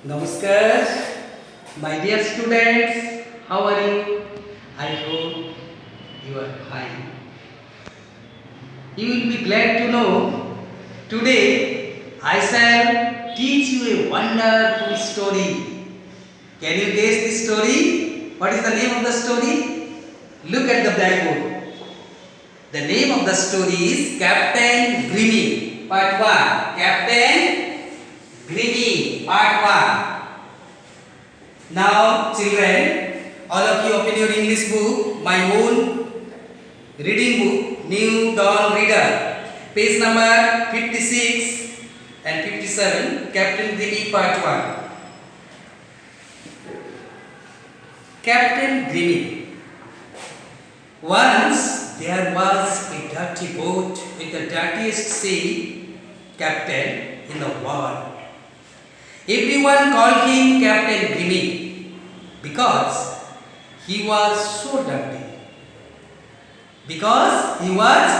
Namaskar, my dear students. How are you? I hope you are fine. You will be glad to know today I shall teach you a wonderful story. Can you guess the story? What is the name of the story? Look at the blackboard. The name of the story is Captain Grimmy, Part 1. Captain Grimmy, Part 1. Now, children, all of you open your English book, my own reading book, New Dawn Reader, page number 56 and 57, Captain Grimmy, Part 1. Captain Grimmy. Once there was a dirty boat with the dirtiest sea captain in the world. Everyone called him Captain Grimmy because he was so dirty. Because he was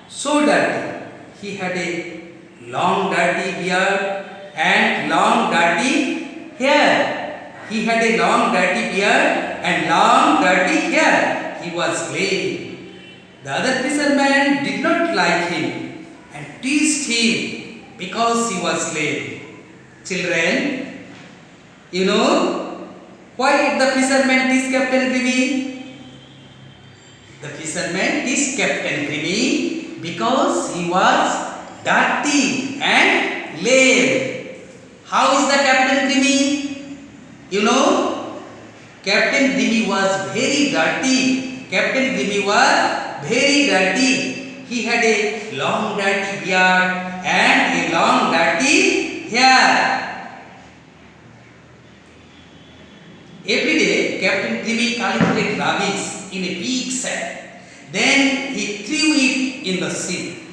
so dirty. He had a long dirty beard and long dirty hair. He had a long dirty beard and long dirty hair. He was lame. The other fishermen did not like him and teased him because he was lame. Children, you know why did the fisherman tease Captain Grimmy? The fisherman teased Captain Grimmy because he was dirty and lame. How is the Captain Grimmy? You know, Captain Grimmy was very dirty. Captain Grimmy was very dirty. He had a long dirty beard and a long dirty hair. Every day, Captain Grimmy collected rubbish in a big sack. Then he threw it in the sea.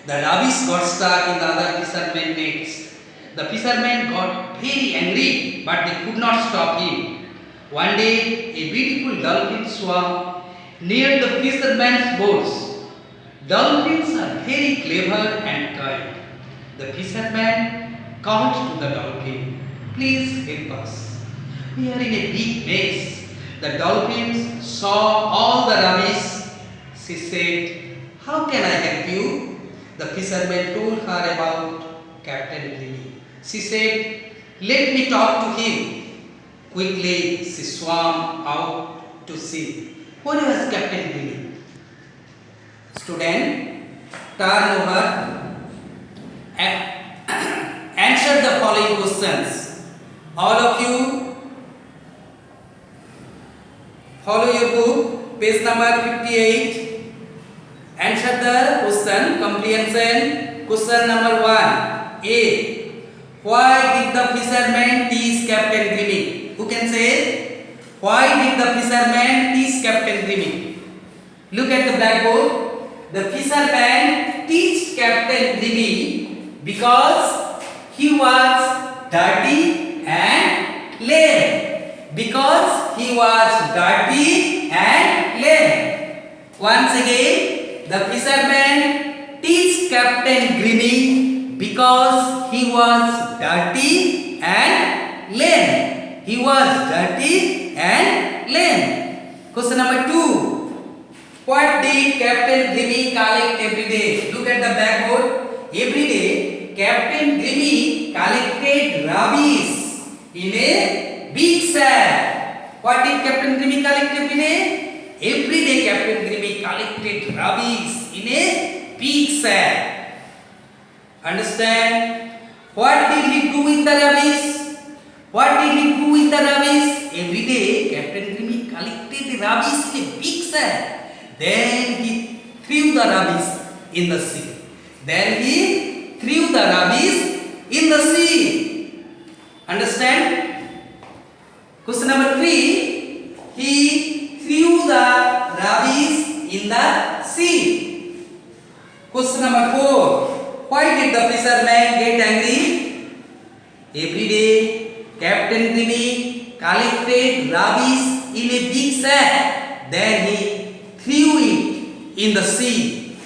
The rubbish got stuck in the other fishermen's nets. The fishermen got very angry, but they could not stop him. One day, a beautiful dolphin swam near the fishermen's boats. Dolphins are very clever and kind. The fisherman called to the dolphin, "Please help us. We are in a big mess." The dolphins saw all the rubbish. She said, "How can I help you?" The fisherman told her about Captain Grimmy. She said, "Let me talk to him." Quickly she swam out to sea. Where was Captain Grimmy? Student, turn over and answer the following questions. All of you follow your book, page number 58. Answer the question, comprehension. Question number 1. A. Why did the fisherman tease Captain Grimmy? Who can say? Why did the fisherman tease Captain Grimmy? Look at the blackboard. The fisherman teased Captain Grimmy because he was dirty and lame. Because he was dirty and lame. Once again, the fisherman teased Captain Grimmy because he was dirty and lame. He was dirty and lame. Question number 2. What did Captain Grimmy collect every day? Look at the blackboard. Every day, Captain Grimmy collected rubbish in a big sack. What did Captain Grimmy collect every day? Every day, Captain Grimmy collected rubbish in a big sack. Understand? What did he do with the rubbish? What did he do with the rubbish? Every day, Captain Grimmy collected the rubbish in a big sack. Then he threw the rubbish in the sea. Then he threw the rubbish in the sea. Understand? Question number 3. He threw the rubbish in the sea. Question number 4. Why did the fisherman get angry? Every day, Captain Grimmy collected rubbish in a big sack. Then he threw it in the sea.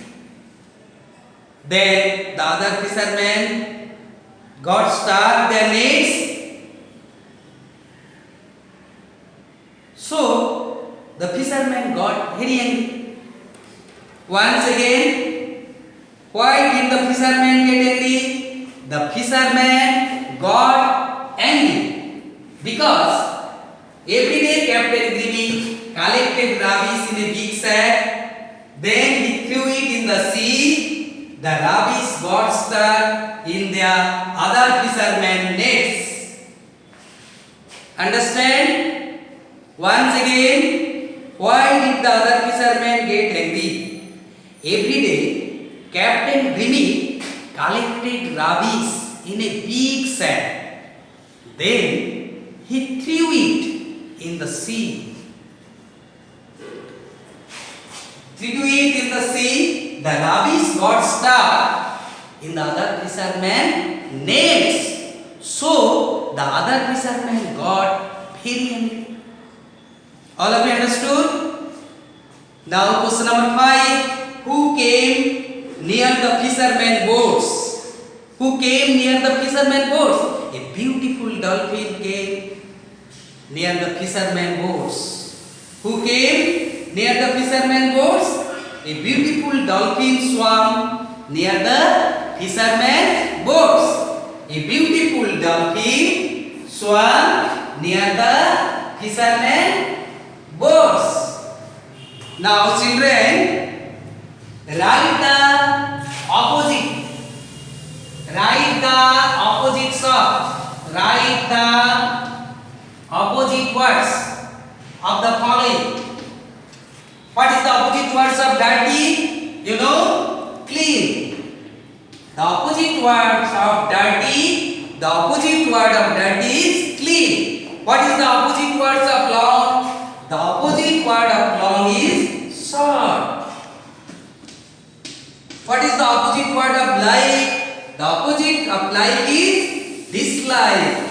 Then the other fishermen got stuck their nets the fisherman got very angry. Once again, why did the fisherman get angry? The fisherman got angry because every day Captain Grimmy collected rubbish in a big sack. Then he threw it in the sea. The rubbish got stuck in the other fisherman nets. Understand? Once again, why did the other fisherman get angry? Every day, Captain Grimmy collected rubbish in a big sack. Then he threw it in the sea. Threw it in the sea, the rubbish got stuck in the other fisherman nets. So the other fisherman got very angry. All of you understood? Now question number 5. Who came near the fisherman boats? Who came near the fisherman boats? A beautiful dolphin came near the fisherman boats. Who came near the fisherman boats? A beautiful dolphin swam near the fisherman boats. A beautiful dolphin swam near the fisherman boats. Now children, write the opposite. Write the opposites of. Write the opposite words of the following. What is the opposite words of dirty? You know, clean. The opposite words of dirty. The opposite word of dirty is clean. What is the opposite words of long? The opposite word of long is short. What is the opposite word of like? The opposite of like is dislike.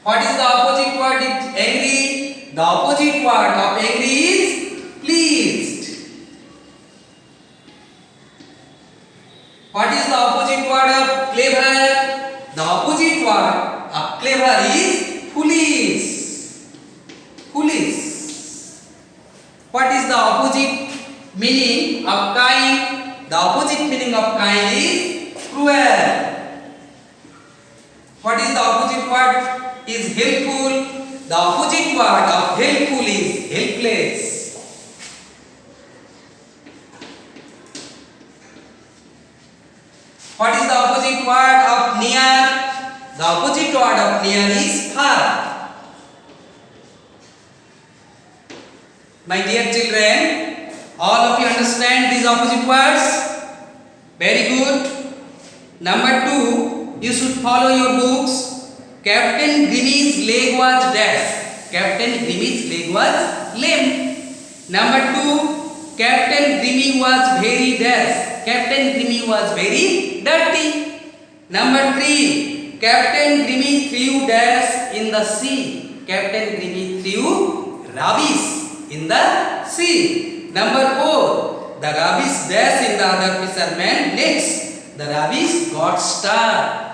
What is the opposite word of angry? The opposite word of angry is pleased. What is the opposite word of clever? The opposite word of clever is foolish. Foolish. What is the opposite meaning of kind? The opposite meaning of kind is cruel. What is the opposite word? Is helpful. The opposite word of helpful is helpless. What is the opposite word of near? The opposite word of near is far. My dear children, all of you understand these opposite words? Very good. Number 2, you should follow your books. Captain Grimmy's leg was dash. Captain Grimmy's leg was lame. Number 2, Captain Grimmy was very dash. Captain Grimmy was very dirty. Number 3, Captain Grimmy threw dash in the sea. Captain Grimmy threw rubbish in the sea. Number 4, the rubbish dash in the other fisherman nets. The rubbish got stuck.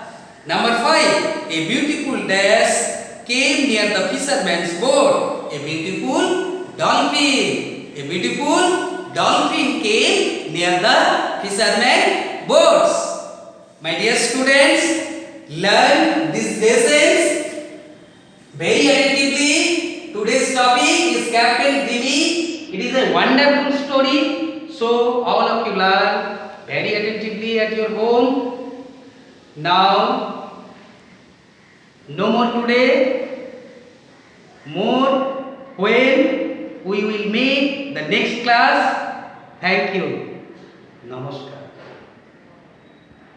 Number 5, a beautiful dash came near the fisherman's boat. A beautiful dolphin. A beautiful dolphin came near the fisherman's boats. My dear students, learn these lessons very attentively. Today's topic is Captain Grimmy. It is a wonderful story. So all of you learn very attentively at your home. Now, no more today, more when we will meet the next class. Thank you. Namaskar.